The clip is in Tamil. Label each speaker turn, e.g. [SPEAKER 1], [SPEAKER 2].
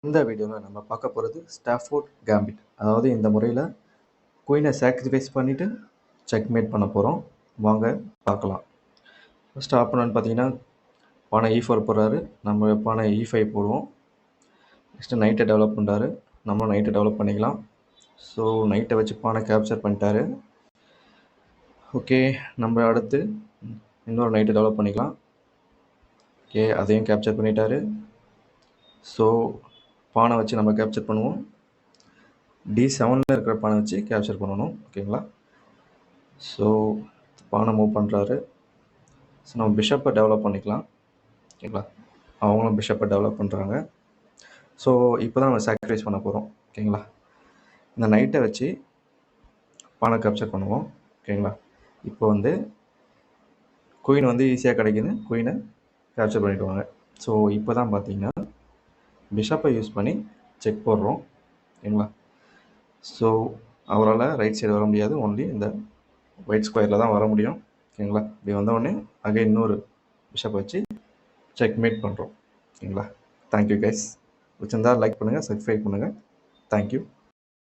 [SPEAKER 1] இந்த வீடியோவில் நம்ம பார்க்க போகிறது ஸ்டாஃபோர்ட் கேம்பிட். அதாவது இந்த முறையில் குயினை சாக்ரிஃபைஸ் பண்ணிவிட்டு செக்மேட் பண்ண போகிறோம். வாங்க பார்க்கலாம். ஃபஸ்ட்டு ஆப்போனன்ட் பார்த்தீங்கன்னா பானை E4 போடுறாரு, நம்ம பானை E5 போடுவோம். நெக்ஸ்ட்டு நைட்டை டெவலப் பண்ணுறாரு, நம்ம நைட்டை டெவலப் பண்ணிக்கலாம். ஸோ நைட்டை வச்சு பானை கேப்சர் பண்ணிட்டாரு. ஓகே, நம்ம அடுத்து இன்னொரு நைட்டை டெவலப் பண்ணிக்கலாம். ஓகே, அதையும் கேப்சர் பண்ணிட்டாரு. ஸோ பானை வச்சு நம்ம கேப்சர் பண்ணுவோம். D7ல் இருக்கிற பானை வச்சு கேப்சர் பண்ணணும். ஓகேங்களா? ஸோ பானை மூவ் பண்ணுறாரு. ஸோ நம்ம பிஷப்பை டெவலப் பண்ணிக்கலாம். ஓகேங்களா? அவங்களும் பிஷப்பை டெவலப் பண்ணுறாங்க. ஸோ இப்போ தான் நம்ம சாக்ரிஃபைஸ் பண்ண போகிறோம். ஓகேங்களா? இந்த நைட்டை வச்சு பானை கேப்சர் பண்ணுவோம். ஓகேங்களா? இப்போ குயின் ஈஸியாக கிடைக்குது, குயினை கேப்சர் பண்ணிவிடுவாங்க. ஸோ இப்போ தான் பார்த்தீங்கன்னா பிஷப்பை யூஸ் பண்ணி செக் போடுறோம். ஓகேங்களா? ஸோ அவரால் ரைட் சைடு வர முடியாது, ஒன்லி இந்த ஒயிட் ஸ்கொயரில் தான் வர முடியும். ஓகேங்களா? இப்படி வந்தவுடனே அகைன் இன்னொரு பிஷப் வச்சு செக்மேட் பண்ணுறோம். ஓகேங்களா? Thank you guys. பிடிச்சிருந்தா லைக் பண்ணுங்கள், சப்ஸ்கிரைப் பண்ணுங்கள். தேங்க்யூ.